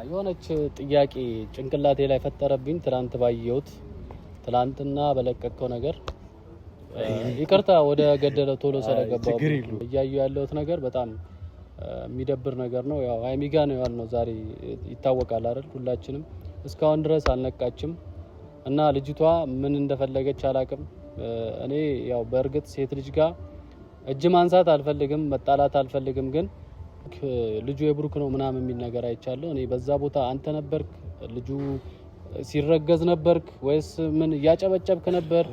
የሆነች ጥያቄ ጭንቅላቴ ላይ ፈጠረብኝ ትላንት ባየሁት ትላንትና በለቀቀው ነገር ይቅርታ ወደ ገደለው ቶሎ ስለገባው እያዩ ያለውት ነገር በጣም የሚደብር ነገር ነው። ያው ሃይሚጋ ነው ያልነው ዛሬ ይታወቃል አይደል? ሁላችንም እስካሁን ድረስ አልነቃችም እና ልጅቷ ምን እንደፈለገች አላቅም። እኔ ያው በእርግጥ ሴት ልጅ ጋር እጅ ማንሳት አልፈልግም፣ መጣላት አልፈልግም ግን ልጁ የብሩክ ነው ምናምን የሚል ነገር አይቻለሁ። እኔ በዛ ቦታ አንተ ነበርክ? ልጁ ሲረገዝ ነበርክ ወይስ ምን እያጨበጨብክ ነበር?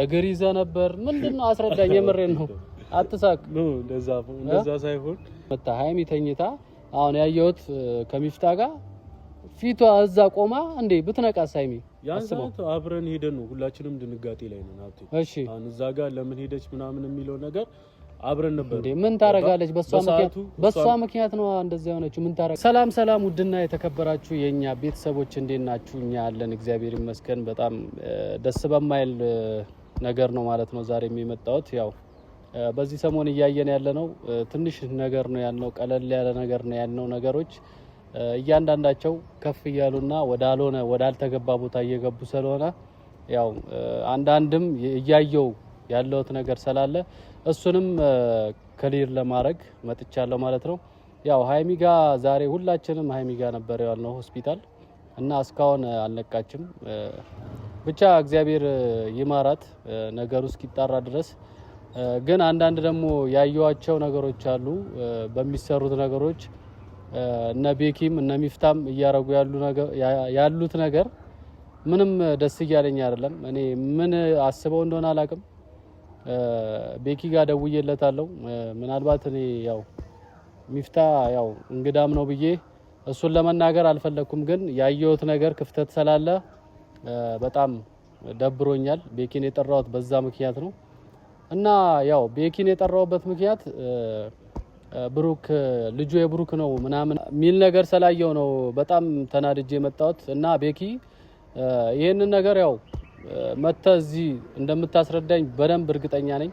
እግር ይዘህ ነበር? ምንድነው? አስረዳኝ። የምሬን ነው። አትሳቅ። እንደዛ ሳይሆን መታ ሃይሚ ተኝታ አሁን ያየሁት ከሚፍታ ጋር ፊቷ እዛ ቆማ እንዴ ብትነቃስ ሃይሚ ያንሳት አብረን ሄደን ነው ሁላችንም ድንጋጤ ላይ ነን። አብቴ እሺ አሁን እዛ ጋር ለምን ሄደች ምናምን የሚለው ነገር አብረን ነበር እንዴ ምን ታረጋለች? በሷ ምክንያት ነው እንደዚህ ሆነችው። ምን ታረጋ? ሰላም ውድና የተከበራችሁ የኛ ቤተሰቦች እንዴት ናችሁ? እኛ ያለን እግዚአብሔር ይመስገን በጣም ደስ በማይል ነገር ነው ማለት ነው ዛሬ የሚመጣውት። ያው በዚህ ሰሞን እያየን ያለ ነው ትንሽ ነገር ነው ያልነው፣ ቀለል ያለ ነገር ነው ያልነው። ነገሮች እያንዳንዳቸው ከፍ እያሉና ወዳልተገባ ቦታ እየገቡ ስለሆነ ያው አንዳንድም እያየው ያለውት ነገር ስላለ እሱንም ክሊር ለማድረግ መጥቻለሁ ማለት ነው። ያው ሃይሚጋ ዛሬ ሁላችንም ሃይሚጋ ነበር ያልነው ሆስፒታል እና እስካሁን አልነቃችም። ብቻ እግዚአብሔር ይማራት ነገሩ እስኪጣራ ድረስ። ግን አንዳንድ ደግሞ ያዩዋቸው ነገሮች አሉ በሚሰሩት ነገሮች እነ ቤኪም እነ ሚፍታም እያረጉ ያሉት ነገር ምንም ደስ እያለኝ አይደለም። እኔ ምን አስበው እንደሆነ አላቅም። ቤኪ ጋር ደውዬለታለሁ። ምናልባት እኔ ያው ሚፍታ ያው እንግዳም ነው ብዬ እሱን ለመናገር አልፈለኩም፣ ግን ያየሁት ነገር ክፍተት ስላለ በጣም ደብሮኛል። ቤኪን የጠራሁት በዛ ምክንያት ነው እና ያው ቤኪን የጠራሁበት ምክንያት ብሩክ ልጁ የብሩክ ነው ምናምን ሚል ነገር ስላየው ነው በጣም ተናድጄ የመጣሁት እና ቤኪ ይሄንን ነገር ያው እዚህ እንደምታስረዳኝ በደንብ እርግጠኛ ነኝ።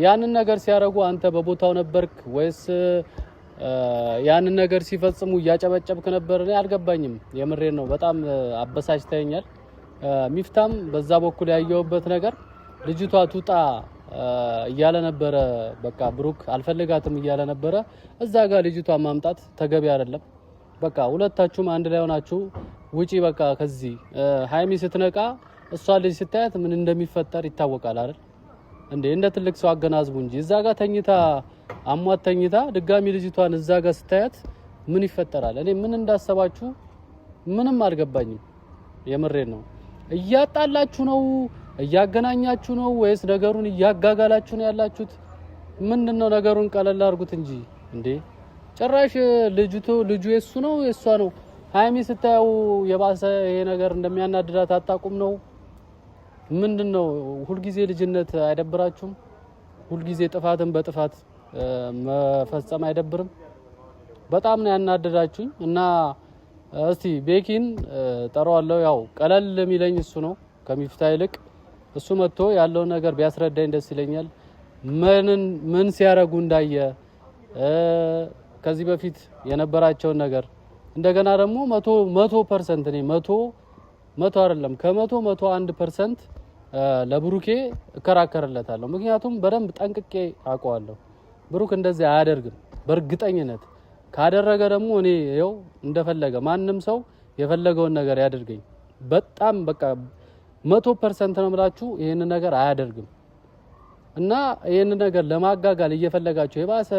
ያንን ነገር ሲያረጉ አንተ በቦታው ነበርክ ወይስ ያንን ነገር ሲፈጽሙ እያጨበጨብክ ነበር? እኔ አልገባኝም። የምሬን ነው። በጣም አበሳጭተኛል። ሚፍታም በዛ በኩል ያየውበት ነገር ልጅቷ ቱጣ እያለ ነበረ። በቃ ብሩክ አልፈልጋትም እያለ ነበረ። እዛ ጋር ልጅቷ ማምጣት ተገቢ አይደለም። በቃ ሁለታችሁም አንድ ላይ ሆናችሁ ውጪ በቃ ከዚህ። ሃይሚ ስትነቃ እሷ ልጅ ስታያት ምን እንደሚፈጠር ይታወቃል አይደል እንዴ? እንደ ትልቅ ሰው አገናዝቡ እንጂ እዛ ጋር ተኝታ አሟት ተኝታ ድጋሚ ልጅቷን እዛ ጋር ስታያት ምን ይፈጠራል? እኔ ምን እንዳሰባችሁ ምንም አልገባኝም። የምሬን ነው። እያጣላችሁ ነው? እያገናኛችሁ ነው ወይስ ነገሩን እያጋጋላችሁ ነው ያላችሁት? ምንድነው? ነገሩን ቀለል አድርጉት እንጂ እንዴ! ጭራሽ ልጁ የሱ ነው የሷ ነው? ሃይሚ ስታየው የባሰ ይሄ ነገር እንደሚያናድዳት አጣቁም ነው? ምንድነው? ሁልጊዜ ልጅነት አይደብራችሁም? ሁልጊዜ ጥፋትን በጥፋት መፈጸም አይደብርም? በጣም ነው ያናደዳችሁኝ እና እስቲ ቤኪን ጠራዋለሁ። ያው ቀለል የሚለኝ እሱ ነው ከሚፍታ ይልቅ። እሱ መጥቶ ያለው ነገር ቢያስረዳኝ ደስ ይለኛል። ምን ሲያረጉ እንዳየ ከዚህ በፊት የነበራቸውን ነገር እንደገና ደግሞ 100% እኔ 100 አይደለም ከ101% ለብሩኬ እከራከርለታለሁ። ምክንያቱም በደንብ ጠንቅቄ አውቀዋለሁ። ብሩክ እንደዚህ አያደርግም በእርግጠኝነት። ካደረገ ደግሞ እኔ ይኸው እንደፈለገ ማንም ሰው የፈለገውን ነገር ያደርገኝ። በጣም በቃ 100% ነው የምላችሁ ይሄን ነገር አያደርግም እና ይሄን ነገር ለማጋጋል እየፈለጋችሁ የባሰ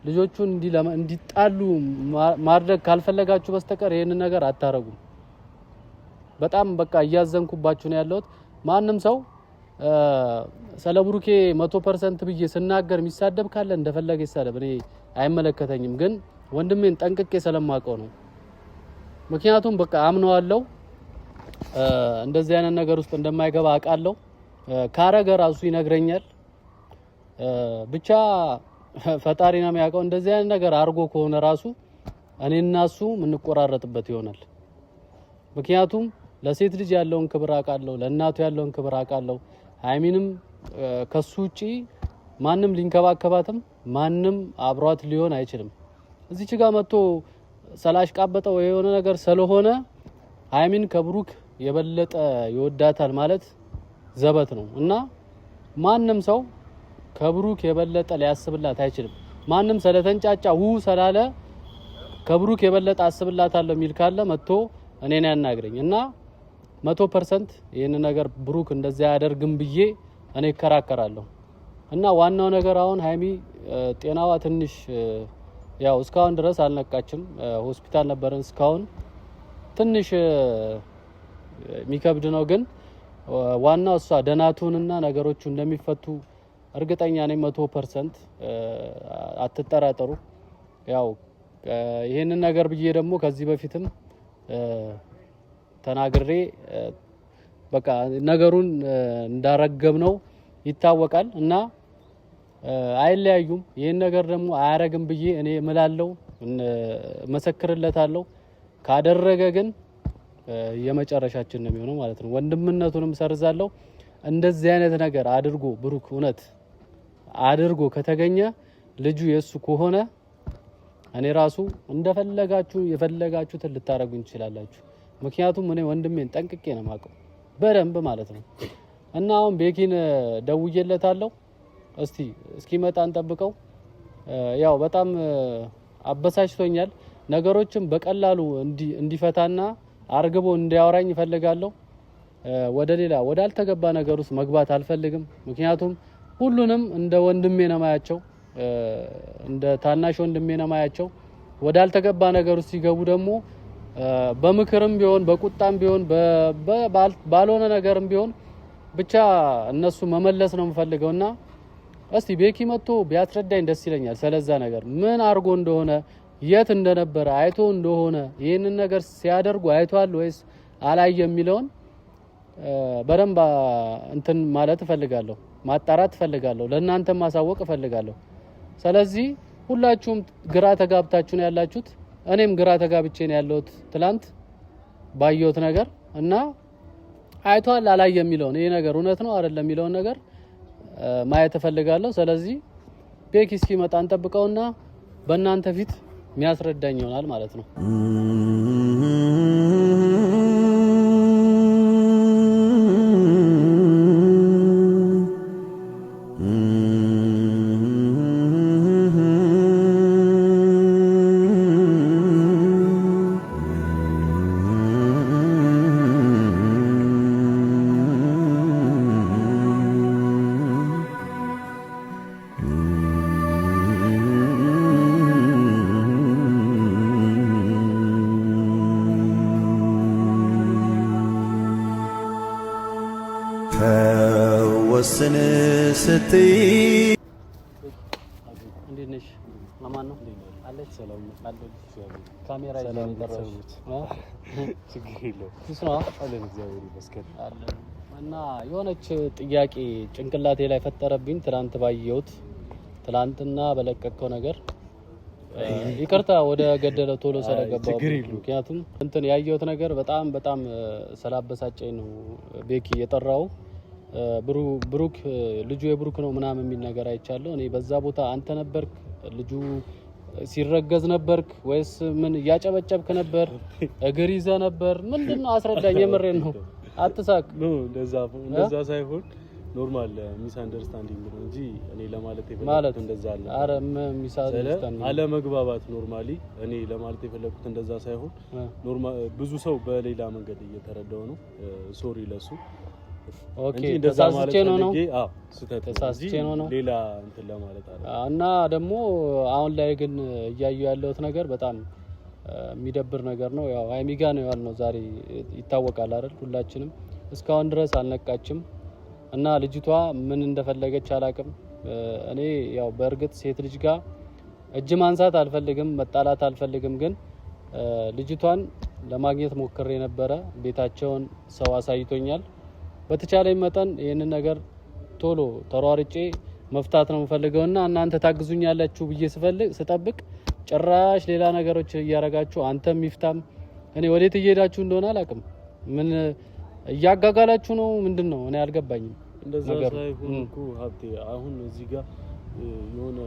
ልጆቹን እንዲጣሉ ማድረግ ካልፈለጋችሁ በስተቀር ይሄን ነገር አታረጉም። በጣም በቃ እያዘንኩባችሁ ነው ያለሁት። ማንም ሰው ስለ ብሩኬ 100% ብዬ ስናገር የሚሳደብ ካለ እንደፈለገ ይሳደብ፣ እኔ አይመለከተኝም። ግን ወንድሜን ጠንቅቄ ስለማውቀው ነው። ምክንያቱም በቃ አምነዋለሁ እንደዚህ አይነት ነገር ውስጥ እንደማይገባ አውቃለሁ። ካረገ ራሱ ይነግረኛል። ብቻ ፈጣሪ ነው የሚያውቀው። እንደዚህ አይነት ነገር አርጎ ከሆነ ራሱ እኔና እሱ የምንቆራረጥበት ይሆናል። ምክንያቱም ለሴት ልጅ ያለውን ክብር አውቃለሁ፣ ለእናቱ ያለውን ክብር አውቃለሁ። ሃይሚንም ከሱ ውጪ ማንም ሊንከባከባትም ማንም አብሯት ሊሆን አይችልም። እዚች ጋር መጥቶ ስላሽቃበጠው የሆነ ነገር ስለሆነ ሀይሚን ከብሩክ የበለጠ ይወዳታል ማለት ዘበት ነው እና ማንም ሰው ከብሩክ የበለጠ ሊያስብላት አይችልም። ማንም ስለተንጫጫ ስላለ ከብሩክ የበለጠ አስብላታለሁ የሚል ካለ መጥቶ እኔን ያናግረኝ እና 100% ይሄን ነገር ብሩክ እንደዛ ያደርግም ብዬ እኔ እከራከራለሁ። እና ዋናው ነገር አሁን ሀይሚ ጤናዋ ትንሽ ያው እስካሁን ድረስ አልነቃችም። ሆስፒታል ነበረን እስካሁን ትንሽ የሚከብድ ነው። ግን ዋናው እሷ ደናቱንና ነገሮቹ እንደሚፈቱ እርግጠኛ ነኝ 100%። አትጠራጠሩ። ያው ይሄንን ነገር ብዬ ደግሞ ከዚህ በፊትም ተናግሬ በቃ ነገሩን እንዳረገብ ነው ይታወቃል እና አይለያዩም። ይሄን ነገር ደግሞ አያረግም ብዬ እኔ እምላለው መሰክርለታለሁ። ካደረገ ግን የመጨረሻችን ነው የሚሆነው ማለት ነው። ወንድምነቱንም ሰርዛለሁ። እንደዚህ አይነት ነገር አድርጎ ብሩክ እውነት አድርጎ ከተገኘ ልጁ የሱ ከሆነ እኔ ራሱ እንደፈለጋችሁ የፈለጋችሁትን ልታረጉኝ ትችላላችሁ። ምክንያቱም እኔ ወንድሜን ጠንቅቄ ነው የማውቀው በደንብ ማለት ነው። እና አሁን ቤኪን ደውዬለታለሁ። እስኪመጣ እንጠብቀው። ያው በጣም አበሳጭቶኛል። ነገሮችን በቀላሉ እንዲፈታና አርግቦ እንዲያወራኝ እፈልጋለሁ። ወደ አልተገባ ነገር ውስጥ መግባት አልፈልግም። ምክንያቱም ሁሉንም እንደ ወንድሜ ነው ማያቸው፣ እንደ ታናሽ ወንድሜ ነው ማያቸው። ወደ አልተገባ ነገር ውስጥ ሲገቡ ደግሞ በምክርም ቢሆን በቁጣም ቢሆን ባልሆነ ነገርም ቢሆን ብቻ እነሱ መመለስ ነው የምፈልገውና ቤኪ መጥቶ ቢያስረዳኝ ደስ ይለኛል። ስለዛ ነገር ምን አርጎ እንደሆነ የት እንደነበረ አይቶ እንደሆነ ይሄንን ነገር ሲያደርጉ አይቷል ወይስ አላየ የሚለውን በደንብ እንትን ማለት እፈልጋለሁ፣ ማጣራት እፈልጋለሁ፣ ለእናንተ ማሳወቅ እፈልጋለሁ። ስለዚህ ሁላችሁም ግራ ተጋብታችሁ ነው ያላችሁት። እኔም ግራ ተጋብቼ ነው ያለሁት ትላንት ባየሁት ነገር እና አይቷል አላየ የሚለውን ይሄ ነገር እውነት ነው አይደለም የሚለውን ነገር ማየት እፈልጋለሁ። ስለዚህ ቤኪ እስኪመጣ እንጠብቀውና በእናንተ ፊት የሚያስረዳኝ ይሆናል ማለት ነው። ወስን ስትይ እንዴት ነሽ? ማማን ነው አለች። ሰላም አለች። ካሜራ ይዘን ደረሰች። ችግር የለውም እሱማ አለን እግዚአብሔር ይመስገን አለን። እና የሆነች ጥያቄ ጭንቅላቴ ላይ ፈጠረብኝ ትላንት ባየሁት ትላንትና በለቀቀው ነገር ይቅርታ ወደ ገደለው ቶሎ ስለገባው ምክንያቱም እንትን ያየሁት ነገር በጣም ስላበሳጨኝ ነው ቤኪ የጠራው። ብሩክ ልጁ የብሩክ ነው ምናምን የሚል ነገር አይቻለሁ። እኔ በዛ ቦታ አንተ ነበርክ? ልጁ ሲረገዝ ነበርክ ወይስ ምን እያጨበጨብክ ነበር? እግር ይዘህ ነበር? ምንድነው? አስረዳኝ። የምሬን ነው። አትሳቅ። እንደዛ ሳይሆን ኖርማል ሚስ አንደርስታንዲንግ ነው እንጂ እኔ ለማለት የፈለኩት እንደዛ አለ። አረ ሚስ አንደርስታንዲንግ አለ መግባባት ኖርማሊ እኔ ለማለት የፈለኩት እንደዛ ሳይሆን ኖርማል ብዙ ሰው በሌላ መንገድ እየተረዳው ነው። ሶሪ ለሱ ኦኬ ተሳስቼ ነው። አዎ ተሳስቼ ነው ሌላ እንትን ለማለት አለ። እና ደግሞ አሁን ላይ ግን እያየሁ ያለሁት ነገር በጣም የሚደብር ነገር ነው። ያው ሀይሚ ጋር ነው ያልነው ዛሬ ይታወቃል አይደል? ሁላችንም እስካሁን ድረስ አልነቃችም እና ልጅቷ ምን እንደፈለገች አላቅም። እኔ ያው በእርግጥ ሴት ልጅ ጋር እጅ ማንሳት አልፈልግም፣ መጣላት አልፈልግም። ግን ልጅቷን ለማግኘት ሞክሬ ነበረ። ቤታቸውን ሰው አሳይቶኛል። በተቻለኝ መጠን ይሄንን ነገር ቶሎ ተሯርጬ መፍታት ነው የምፈልገውና እናንተ ታግዙኛላችሁ ብዬ ስጠብቅ ጭራሽ ሌላ ነገሮች እያረጋችሁ አንተም ይፍታም እኔ ወዴት እየሄዳችሁ እንደሆነ አላቅም። ምን እያጋጋላችሁ ነው? ምንድነው? እኔ አልገባኝም። እንደዛ ሳይሆን እኮ ሀብቴ አሁን እዚህ ጋር የሆነ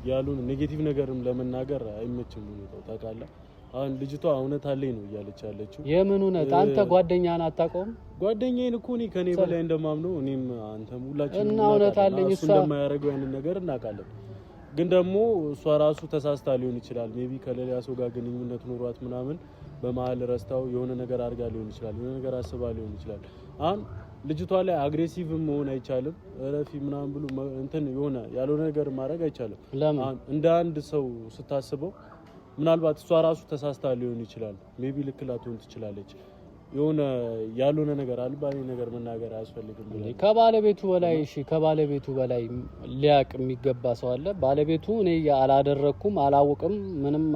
ያሉን ኔጌቲቭ ነገርም ለመናገር አይመችም ነው ታውቃለህ። አሁን ልጅቷ እውነት አለኝ ነው እያለች ያለችው። የምን እውነት? አንተ ጓደኛህን አታውቀውም? ጓደኛዬን እኮ እኔ ከኔ በላይ እንደማምነው እኔም አንተም ሁላችንም እና እውነት አለኝ እሱ እንደማያደርገው ያንን ነገር እናውቃለን። ግን ደግሞ እሷ ራሱ ተሳስታ ሊሆን ይችላል። ሜቢ ከሌላ ሰው ጋር ግንኙነት ኖሯት ምናምን በመሀል ረስታው የሆነ ነገር አድርጋ ሊሆን ይችላል። የሆነ ነገር አስባ ሊሆን ይችላል። አሁን ልጅቷ ላይ አግሬሲቭ መሆን አይቻልም። ረፊ ምናምን ብሎ እንትን የሆነ ያልሆነ ነገር ማድረግ አይቻልም። አሁን እንደ አንድ ሰው ስታስበው ምናልባት እሷ ራሱ ተሳስታ ሊሆን ይችላል። ሜቢ ልክ ላትሆን ትችላለች። የሆነ ያልሆነ ነገር አልባሌ ነገር መናገር አያስፈልግም። ከባለቤቱ በላይ እሺ፣ ከባለቤቱ በላይ ሊያቅ የሚገባ ሰው አለ። ባለቤቱ እኔ አላደረኩም አላውቅም ምንም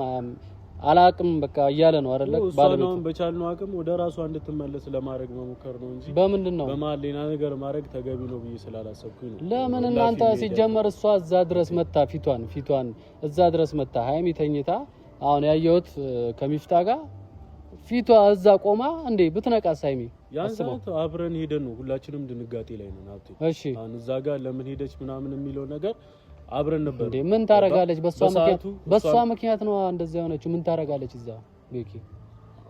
አላቅም በቃ እያለ ነው አይደለ? ባለቤቱ በቻልነው አቅም ወደ ራሷ እንድትመለስ ለማድረግ መሞከር ነው እንጂ በምንድን ነው በመሀል ሌላ ነገር ማድረግ ተገቢ ነው ብዬ ስላላሰብኩኝ ነው። ለምን እናንተ ሲጀመር እሷ እዛ ድረስ መታ ፊቷን እዛ ድረስ መታ ሀይሚ ተኝታ አሁን ያየሁት ከሚፍታ ጋር ፊቷ እዛ ቆማ እንዴ ብትነቃስ ሀይሚ ያንሳው አብረን ሄደን ነው ሁላችንም ድንጋጤ ላይ ነን። አብቴ እሺ አሁን እዛ ጋር ለምን ሄደች ምናምን የሚለው ነገር አብረን ነበር እንዴ ምን ታረጋለች? በሷ ምክንያት ነው እንደዛ የሆነችው። ምን ታረጋለች እዛ ቤኪ?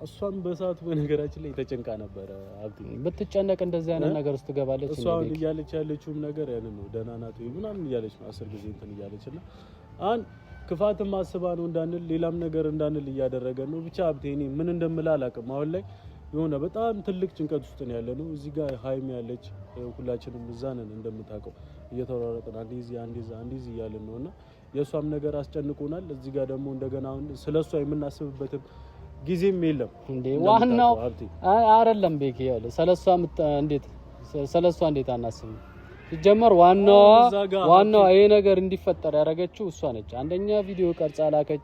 እሷም በሰዓቱ በነገራችን ላይ ተጨንቃ ነበር። አብቴ ብትጨነቅ እንደዚህ አይነት ነገር ውስጥ ትገባለች። እሷን እያለች ያለችውም ነገር ያንን ነው ደህና ናት ምናምን እያለች ነው 10 ጊዜ እንትን እያለችና አሁን ክፋትም አስባ ነው እንዳንል ሌላም ነገር እንዳንል እያደረገ ነው። ብቻ አብቴ እኔ ምን እንደምላ አላውቅም። አሁን ላይ የሆነ በጣም ትልቅ ጭንቀት ውስጥ ነው ያለነው። እዚህ ጋር ሀይሚ ያለች ሁላችንም እዛ ነን እንደምታውቀው እየተወራረጥን አንዴ እዚህ እያልን ነውና የሷም ነገር አስጨንቆናል። እዚህ ጋር ደግሞ እንደገና ስለሷ የምናስብበትም ጊዜም የለም እንዴ። ዋናው አይደለም ቤኪ ያለ ስለሷ እንዴት አናስብም? ሲጀመር ዋናው ይሄ ነገር እንዲፈጠር ያደረገችው እሷ ነች። አንደኛ ቪዲዮ ቀርጻ ላከች።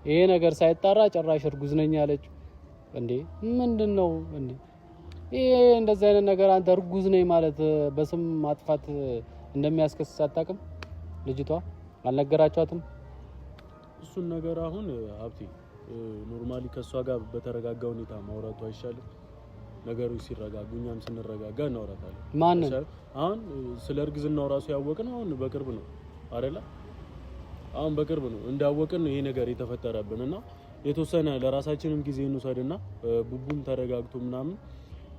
ይሄ ነገር ሳይጣራ ጭራሽ እርጉዝ ነኝ አለች። እንዴ ምንድነው እንዴ ይሄ? እንደዚህ አይነት ነገር አንተ እርጉዝ ነኝ ማለት በስም ማጥፋት እንደሚያስከስስ አታውቅም? ልጅቷ አልነገራችኋትም? እሱን ነገር አሁን ሀብቴ ኖርማሊ ከሷ ጋር በተረጋጋ ሁኔታ ማውራቱ አይሻልም? ነገሮች ሲረጋጉ እኛም ስንረጋጋ እናወራታለን። ማንን አሁን ስለ እርግዝናው ራሱ ያወቅነው አሁን በቅርብ ነው አይደለ? አሁን በቅርብ ነው እንዳወቅን ይሄ ነገር የተፈጠረብንና የተወሰነ ለራሳችንም ጊዜ እንውሰድና ቡቡም ተረጋግቶ ምናምን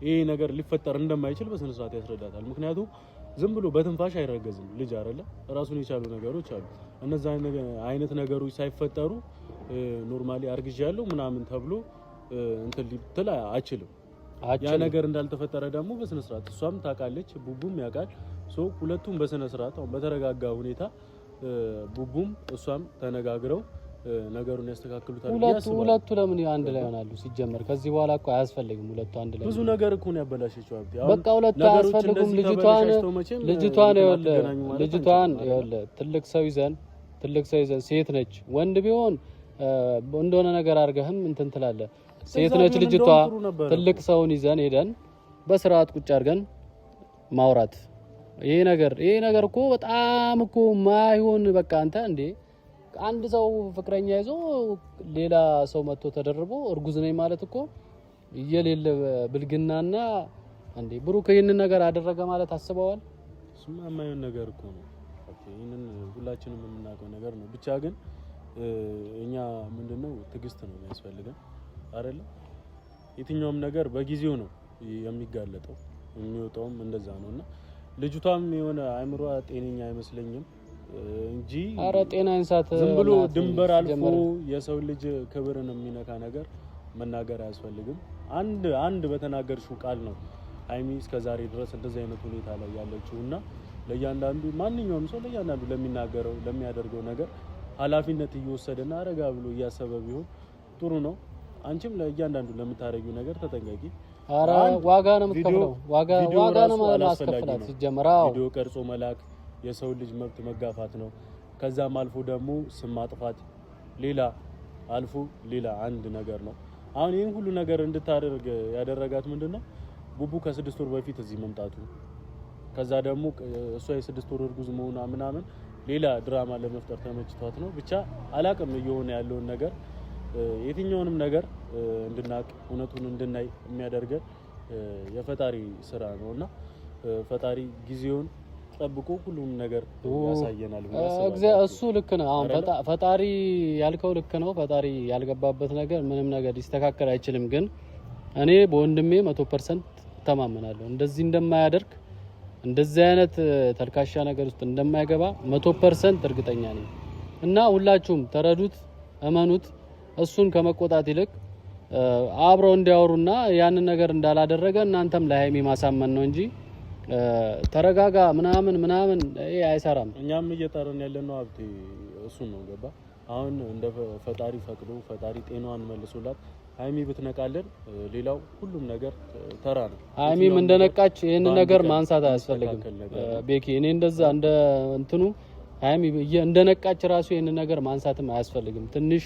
ይሄ ነገር ሊፈጠር እንደማይችል በስነ ስርዓት ያስረዳታል። ምክንያቱም ዝም ብሎ በትንፋሽ አይረገዝም ልጅ አይደለ? ራሱን የቻሉ ነገሮች አሉ። እነዛ አይነት ነገሮች ሳይፈጠሩ ኖርማሊ አርግዣለሁ ምናምን ተብሎ እንትን ሊትል አይችልም። ያ ነገር እንዳልተፈጠረ ደግሞ በስነ ስርዓት እሷም ታውቃለች፣ ቡቡም ያውቃል። ሁለቱም በስነ ስርዓት አሁን በተረጋጋ ሁኔታ ቡቡም እሷም ተነጋግረው ነገሩን ያስተካክሉታል። ሁለቱ ለምን አንድ ላይ ሆናሉ? ሲጀመር ከዚህ በኋላ እኮ አያስፈልግም ሁለቱ አንድ ላይ። ብዙ ነገር እኮ ነው ያበላሸችው። በቃ ሁለቱ አያስፈልጉም። ልጅቷን ትልቅ ሰው ይዘን ሴት ነች። ወንድ ቢሆን እንደሆነ ነገር አድርገህም እንትን ትላለህ። ሴት ነች ልጅቷ። ትልቅ ሰውን ይዘን ሄደን በስርዓት ቁጭ አድርገን ማውራት። ይሄ ነገር እኮ በጣም እኮ ማይሆን በቃ አንተ እንዴ አንድ ሰው ፍቅረኛ ይዞ ሌላ ሰው መጥቶ ተደርቦ እርጉዝ ነኝ ማለት እኮ የሌለ ብልግናና እንዴ ብሩክ ይሄንን ነገር አደረገ ማለት አስበዋል? እሱማ የማይሆን ነገር እኮ ነው። ይሄንን ሁላችንም የምናውቀው ነገር ነው። ብቻ ግን እኛ ምንድነው ትዕግስት ነው የሚያስፈልገን አይደለ? የትኛውም ነገር በጊዜው ነው የሚጋለጠው የሚወጣውም እንደዛ ነውና ልጅቷም የሆነ አእምሯ ጤነኛ አይመስለኝም እንጂ አረ ጤና እንሳት ዝም ብሎ ድንበር አልፎ የሰው ልጅ ክብርን የሚነካ ነገር መናገር አያስፈልግም። አንድ በተናገርሽው ቃል ነው ሀይሚ እስከዛሬ ድረስ እንደዚህ አይነት ሁኔታ ላይ ያለችውና ለእያንዳንዱ ማንኛውም ሰው ለእያንዳንዱ ለሚናገረው ለሚያደርገው ነገር ኃላፊነት እየወሰደና አረጋ ብሎ እያሰበ ቢሆን ጥሩ ነው። አንቺም ለእያንዳንዱ ለምታረጊው ነገር ተጠንቀቂ። አረ ዋጋ ነው የምትከፍለው። ዋጋ ነው ማስከፈላት ሲጀመራው ቪዲዮ ቀርጾ መላክ የሰው ልጅ መብት መጋፋት ነው። ከዛም አልፎ ደግሞ ስም ማጥፋት ሌላ አንድ ነገር ነው። አሁን ይሄን ሁሉ ነገር እንድታደርግ ያደረጋት ምንድነው? ቡቡ ከ6 ወር በፊት እዚህ መምጣቱ፣ ከዛ ደግሞ እሷ የ6 ወር እርጉዝ መሆኗ ምናምን ሌላ ድራማ ለመፍጠር ተመችቷት ነው። ብቻ አላቅም እየሆነ ያለውን ነገር የትኛውንም ነገር እንድናቅ እውነቱን እንድናይ የሚያደርገን የፈጣሪ ስራ ነውና ፈጣሪ ጊዜውን ጠብቆ ሁሉም ነገር ያሳየናል። እሱ ልክ ነው። አሁን ፈጣሪ ያልከው ልክ ነው። ፈጣሪ ያልገባበት ነገር ምንም ነገር ሊስተካከል አይችልም። ግን እኔ በወንድሜ 100% ተማመናለሁ። እንደዚህ እንደማያደርግ እንደዚህ አይነት ተልካሻ ነገር ውስጥ እንደማይገባ 100% እርግጠኛ ነኝ። እና ሁላችሁም ተረዱት፣ እመኑት። እሱን ከመቆጣት ይልቅ አብረው እንዲያወሩና ያንን ነገር እንዳላደረገ እናንተም ለሀይሚ ማሳመን ነው እንጂ ተረጋጋ ምናምን ይሄ አይሰራም። እኛም እየጠረን ያለነው ሀብቴ እሱን ነው። ገባ? አሁን እንደ ፈጣሪ ፈቅዶ ፈጣሪ ጤናዋን መልሶላት ሀይሚ ብትነቃለን ሌላው ሁሉም ነገር ተራ ነው። ሀይሚም እንደነቃች ይሄን ነገር ማንሳት አያስፈልግም። ቤኪ እኔ እንደዛ እንደ እንትኑ ሀይሚ እንደነቃች ራሱ ይሄን ነገር ማንሳትም አያስፈልግም። ትንሽ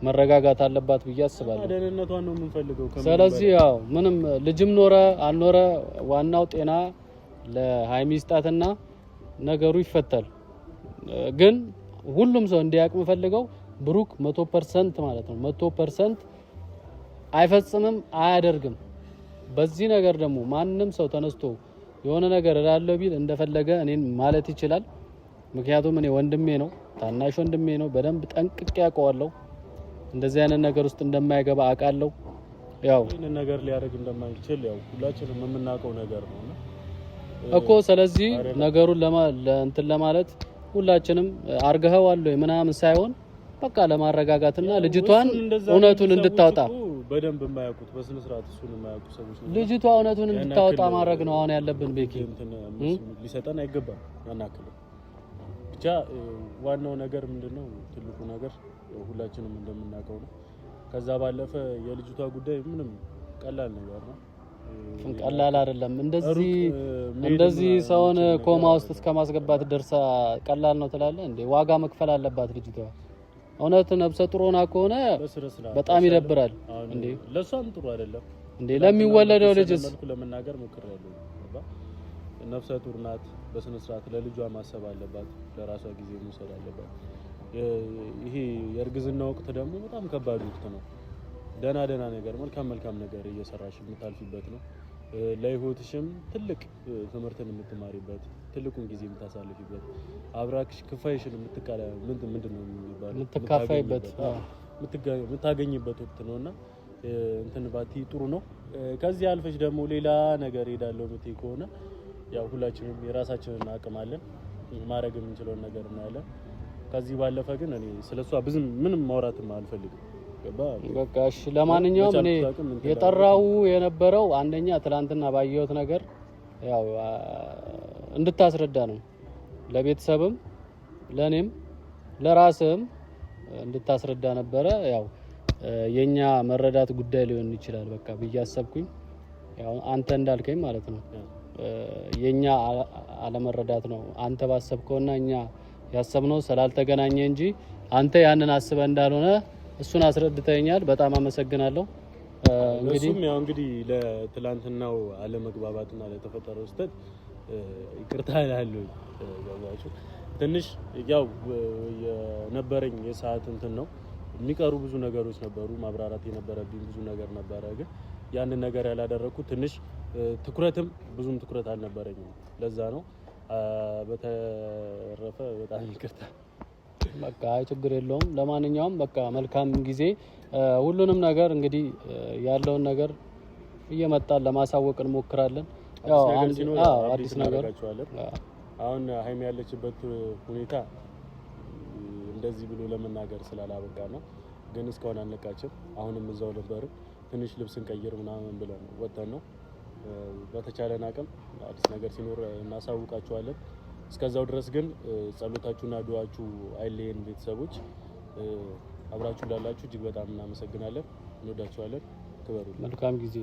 መረጋጋት አለባት ብዬ አስባለሁ። ደህንነቷን ነው የምንፈልገው። ስለዚህ ያው ምንም ልጅም ኖረ አልኖረ ዋናው ጤና ለሀይሚ ስጣትና ነገሩ ይፈታል። ግን ሁሉም ሰው እንዲያውቅ የምፈልገው ብሩክ 100% ማለት ነው 100% አይፈጽምም፣ አያደርግም። በዚህ ነገር ደግሞ ማንም ሰው ተነስቶ የሆነ ነገር እላለሁ ቢል እንደፈለገ እኔን ማለት ይችላል። ምክንያቱም እኔ ወንድሜ ነው፣ ታናሽ ወንድሜ ነው። በደንብ ጠንቅቄ ያውቀዋለሁ። እንደዚህ አይነት ነገር ውስጥ እንደማይገባ አውቃለሁ። ያው ይሄን ነገር ሊያደርግ እንደማይችል ያው ሁላችንም የምናውቀው ነገር ነውና እኮ ስለዚህ ነገሩን እንትን ለማለት ሁላችንም አርገኸዋል ወይ ምናምን ሳይሆን በቃ ለማረጋጋትና ልጅቷን እውነቱን እንድታወጣ በደንብ የማያውቁት በስነ ስርዓት እሱን የማያውቁ ሰዎች ልጅቷ እውነቱን እንድታወጣ ማድረግ ነው አሁን ያለብን። ቤኪ ሊሰጠን አይገባም። ያናክል ብቻ ዋናው ነገር ምንድነው? ትልቁ ነገር ሁላችንም እንደምናውቀው ነው። ከዛ ባለፈ የልጅቷ ጉዳይ ምንም ቀላል ነገር ነው። ቀላል አይደለም። እንደዚህ ሰውን ኮማ ውስጥ እስከማስገባት ደርሳ ቀላል ነው ትላለህ እንዴ? ዋጋ መክፈል አለባት ልጅቷ። እውነት ነብሰ ጡር ሆና ከሆነ በጣም ይደብራል እንዴ። ለሷም ጥሩ አይደለም እንዴ ለሚወለደው ልጅስ መልኩ ለመናገር ሞክሬያለሁ። ነብሰ ጡር ናት። በስነ ስርዓት ለልጇ ማሰብ አለባት። ለራሷ ጊዜ መውሰድ አለባት። ይሄ የእርግዝና ወቅት ደግሞ በጣም ከባድ ወቅት ነው። ደና ነገር መልካም ነገር እየሰራሽ የምታልፊበት ነው። ለህይወትሽም ትልቅ ትምህርትን የምትማሪበት ትልቁን ጊዜ የምታሳልፊበት አብራክሽ ክፋይሽን ምንድነው የምትካፋይበት የምታገኝበት ወቅት ነውና እንትን ባቲ ጥሩ ነው። ከዚህ አልፈሽ ደግሞ ሌላ ነገር ሄዳለሁ የምትይ ከሆነ ያው ሁላችንም የራሳችንን አቅም አለን፣ ማድረግ የምንችለውን ነገር እናያለን። ከዚህ ባለፈ ግን እኔ ስለሷ ምንም ማውራትም አልፈልግም። በቃ እሺ። ለማንኛውም እኔ የጠራው የነበረው አንደኛ ትላንትና ባየሁት ነገር ያው እንድታስረዳ ነው። ለቤተሰብም ለኔም ለራስህም እንድታስረዳ ነበረ። ያው የኛ መረዳት ጉዳይ ሊሆን ይችላል በቃ ብዬ አሰብኩኝ። ያው አንተ እንዳልከኝ ማለት ነው የኛ አለመረዳት ነው። አንተ ባሰብከውና እኛ ያሰብነው ስላልተገናኘ እንጂ አንተ ያንን አስበህ እንዳልሆነ እሱን አስረድተኛል። በጣም አመሰግናለሁ። እንግዲህ ለትላንትናው አለመግባባትና ለተፈጠረው ስህተት ይቅርታ እላለሁ። ገባችሁ? ትንሽ ያው የነበረኝ የሰዓት እንትን ነው። የሚቀሩ ብዙ ነገሮች ነበሩ። ማብራራት የነበረብኝ ብዙ ነገር ነበረ። ግን ያንን ነገር ያላደረኩት ትንሽ ብዙም ትኩረት አልነበረኝም። ለዛ ነው። በተረፈ በጣም ይቅርታ። በቃ ችግር የለውም። ለማንኛውም በቃ መልካም ጊዜ። ሁሉንም ነገር እንግዲህ ያለውን ነገር እየመጣን ለማሳወቅ እንሞክራለን። ያው አዲስ ነገር አሁን ሀይሚ ያለችበት ሁኔታ እንደዚህ ብሎ ለመናገር ስላላበቃ ነው። ግን እስካሁን አልነቃችም። አሁንም እዛው ነበርን። ትንሽ ልብስን ቀይር ምናምን ብለን ወጥተን ነው። በተቻለን አቅም አዲስ ነገር ሲኖር እናሳውቃችኋለን። እስከዛው ድረስ ግን ጸሎታችሁና ዱዓችሁ አይለየን። ቤተሰቦች አብራችሁ ላላችሁ እጅግ በጣም እናመሰግናለን። እንወዳችኋለን። ክበሩ። መልካም ጊዜ።